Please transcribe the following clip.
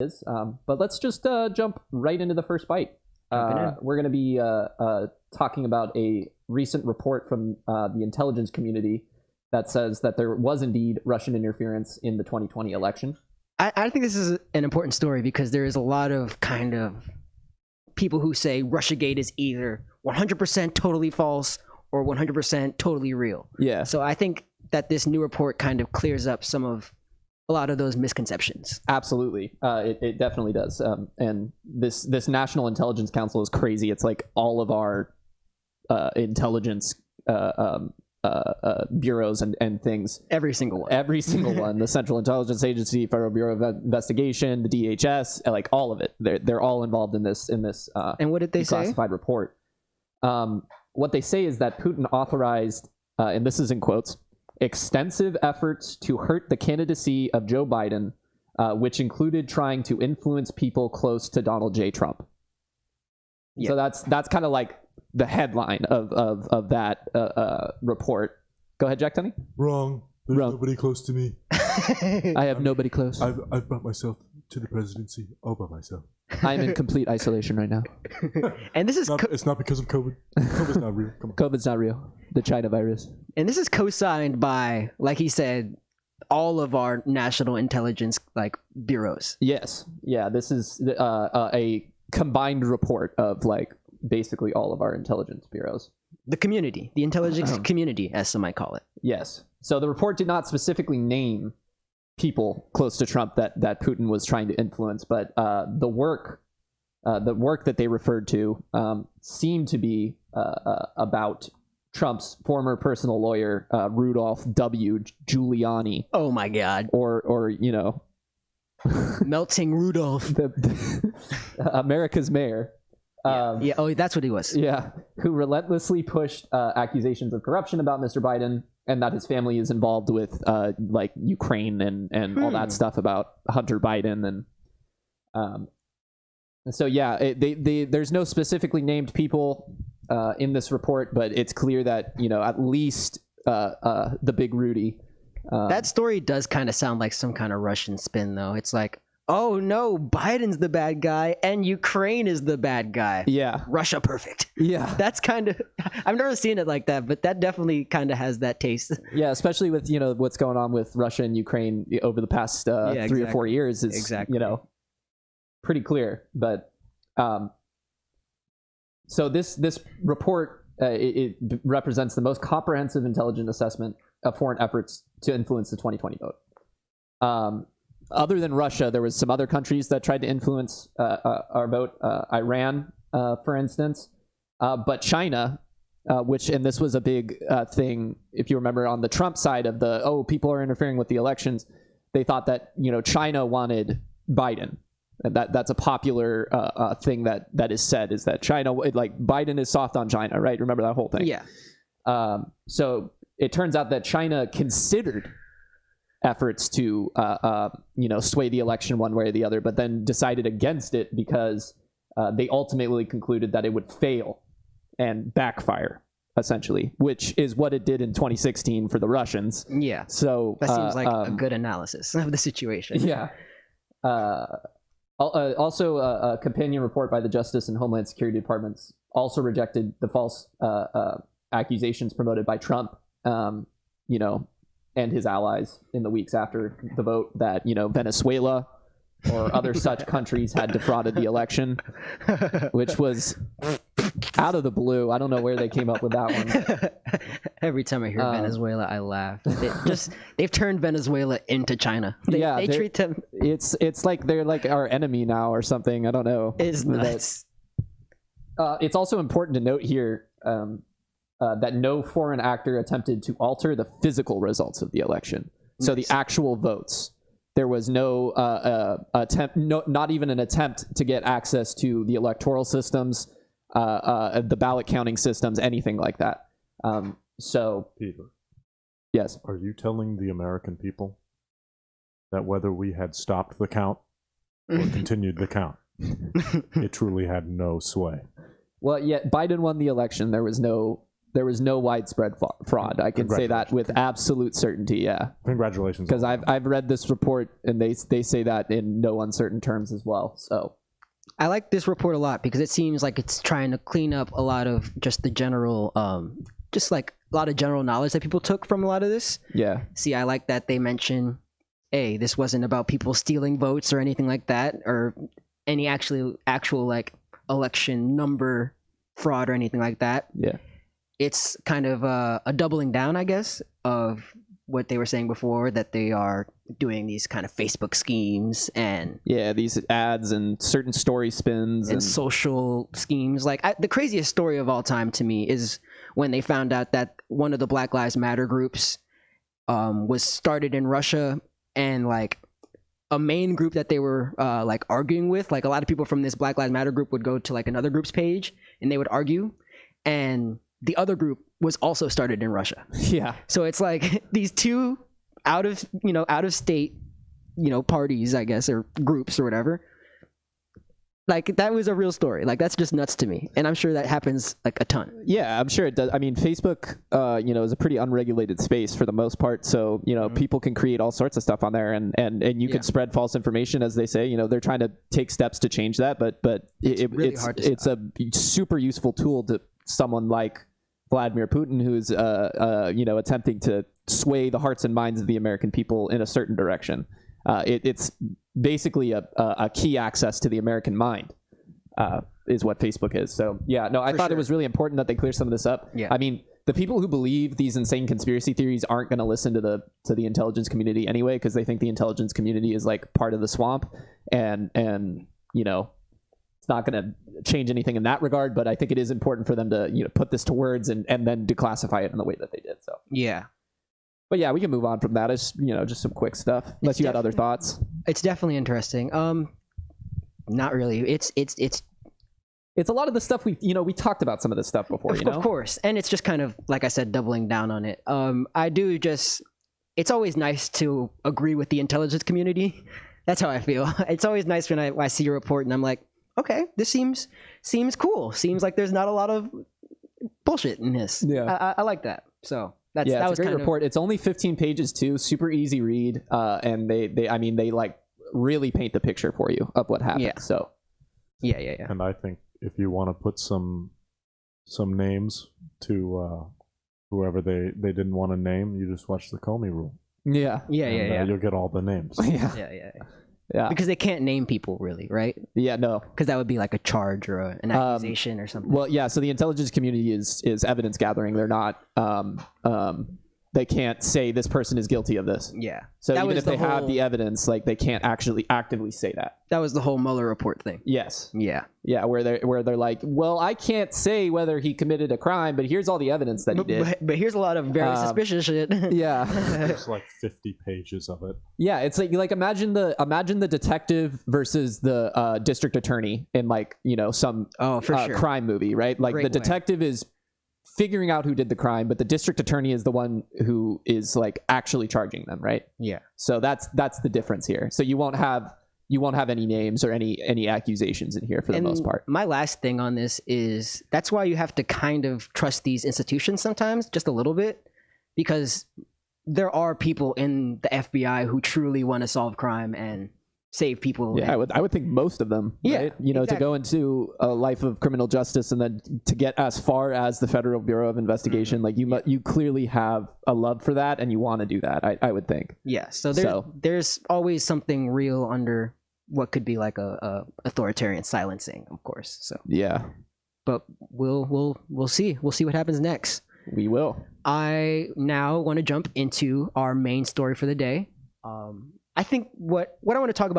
is. But let's just jump right into the first bite. We're going to be talking about a recent report from the intelligence community that says that there was indeed Russian interference in the 2020 election. I think this is an important story because there is a lot of kind of people who say Russiagate is either 100% totally false or 100% totally real. Yeah. So I think that this new report kind of clears up a lot of those misconceptions. Absolutely. It definitely does. And this National Intelligence Council is crazy. It's like all of our intelligence bureaus and things. Every single one. Every single one. The Central Intelligence Agency, Federal Bureau of Investigation, the DHS, like all of it. They're all involved in this. And what did they say? Declassified report. What they say is that Putin authorized, and this is in quotes, extensive efforts to hurt the candidacy of Joe Biden, which included trying to influence people close to Donald J. Trump. Yeah. So that's kind of like the headline of that report. Go ahead, Jack Tunney. Wrong. There's nobody close to me. I have nobody close. I've brought myself to the presidency all by myself. I'm in complete isolation right now. And this is it's not because of COVID. COVID's not real. Come on. COVID's not real. The China virus. And this is co-signed by, like he said, all of our national intelligence bureaus. Yes. Yeah. This is a combined report of basically all of our intelligence bureaus. The community, the intelligence community, as some might call it. Yes. So the report did not specifically name people close to Trump that Putin was trying to influence, but the work that they referred to seemed to be about Trump's former personal lawyer, Rudolph W. Giuliani. Oh my God. Or Melting Rudolph. America's mayor. Yeah. Oh, that's what he was. Yeah. Who relentlessly pushed accusations of corruption about Mr. Biden, and that his family is involved with Ukraine and all that stuff about Hunter Biden. And so, yeah, there's no specifically named people in this report, but it's clear that, at least the big Rudy. That story does kind of sound like some kind of Russian spin, though. It's like, oh no, Biden's the bad guy and Ukraine is the bad guy. Yeah. Russia perfect. Yeah. That's kind of, I've never seen it like that, but that definitely kind of has that taste. Yeah, especially with, what's going on with Russia and Ukraine over the past 3 or 4 years is, pretty clear. But so this report, it represents the most comprehensive intelligence assessment of foreign efforts to influence the 2020 vote. Other than Russia, there was some other countries that tried to influence our vote. Iran, for instance, but China, and this was a big thing, if you remember, on the Trump side of people are interfering with the elections. They thought that China wanted Biden, and that's a popular thing that is said, is that China, Biden is soft on China, right? Remember that whole thing? Yeah. So it turns out that China considered efforts to sway the election one way or the other, but then decided against it because they ultimately concluded that it would fail and backfire, essentially, which is what it did in 2016 for the Russians. Yeah. So that seems like a good analysis of the situation. Yeah. Also, a companion report by the Justice and Homeland Security Departments also rejected the false accusations promoted by Trump, and his allies in the weeks after the vote that, Venezuela or other such countries had defrauded the election, which was out of the blue. I don't know where they came up with that one. Every time I hear Venezuela, I laugh. They've turned Venezuela into China. They treat them. It's like they're like our enemy now or something. I don't know. It's nuts. It's also important to note here that no foreign actor attempted to alter the physical results of the election. So the actual votes, there was no attempt, not even an attempt to get access to the electoral systems, the ballot counting systems, anything like that. So, Peter, yes. Are you telling the American people that whether we had stopped the count or continued the count, it truly had no sway? Well, yeah, Biden won the election. There was no There was no widespread fraud. I can say that with absolute certainty. Yeah. Congratulations. Because I've read this report and they say that in no uncertain terms as well. So I like this report a lot because it seems like it's trying to clean up a lot of just the general, just like a lot of general knowledge that people took from a lot of this. yeah. See, I like that they mention, this wasn't about people stealing votes or anything like that, or any actual like election number fraud or anything like that. Yeah. It's kind of a doubling down, I guess, of what they were saying before, that they are doing these kind of Facebook schemes and these ads and certain story spins and social schemes. Like the craziest story of all time to me is when they found out that one of the Black Lives Matter groups was started in Russia, and like a main group that they were like arguing with, like a lot of people from this Black Lives Matter group would go to like another group's page and they would argue, and the other group was also started in Russia. Yeah. So it's like these two out of state, parties, I guess, or groups or whatever. Like that was a real story. Like that's just nuts to me. And I'm sure that happens like a ton. Yeah, I'm sure it does. I mean, Facebook, is a pretty unregulated space for the most part. So, people can create all sorts of stuff on there and you can spread false information, as they say. They're trying to take steps to change that, but it's a super useful tool to someone like Vladimir Putin, who's attempting to sway the hearts and minds of the American people in a certain direction. It's basically a key access to the American mind, is what Facebook is. So I thought it was really important that they clear some of this up. Yeah. I mean, the people who believe these insane conspiracy theories aren't going to listen to the intelligence community anyway, because they think the intelligence community is like part of the swamp, and it's not going to change anything in that regard. But I think it is important for them to put this to words and then declassify it in the way that they did. So yeah. But yeah, we can move on from that. It's just some quick stuff. Unless you had other thoughts. It's definitely interesting. Not really. It's a lot of the stuff we talked about some of this stuff before. Of course, and it's just kind of like I said, doubling down on it. It's always nice to agree with the intelligence community. That's how I feel. It's always nice when I see a report and I'm like, okay, this seems cool. Seems like there's not a lot of bullshit in this. Yeah, I like that. So. That was a great kind report. It's only 15 pages too, super easy read, and they like really paint the picture for you of what happened. Yeah. So yeah. And I think if you want to put some names to whoever they didn't want to name, you just watch the Comey rule. Yeah. You'll get all the names. Yeah. Because they can't name people, really, right? Yeah, no. Because that would be like a charge or an accusation or something. Well, yeah. So the intelligence community is evidence gathering. They're not. They can't say this person is guilty of this. Yeah. So even if they have the evidence, like they can't actually actively say that. That was the whole Mueller report thing. Yes. Yeah. Yeah, where they're like, well, I can't say whether he committed a crime, but here's all the evidence that he did. But here's a lot of very suspicious shit. Yeah. There's like 50 pages of it. Yeah, it's like imagine the detective versus the district attorney in like some sure. crime movie, right? Like the detective is figuring out who did the crime, but the district attorney is the one who is like actually charging them, right? Yeah. So that's the difference here. So you won't have any names or any accusations in here for the most part. My last thing on this is that's why you have to kind of trust these institutions sometimes, just a little bit, because there are people in the FBI who truly want to solve crime and save people. Yeah, I would think most of them. Yeah, right? To go into a life of criminal justice and then to get as far as the Federal Bureau of Investigation, like you clearly have a love for that and you want to do that. I would think. Yeah. So there's always something real under what could be like a authoritarian silencing, of course. So yeah. But we'll see. We'll see what happens next. We will. I now want to jump into our main story for the day. I think what I want to talk about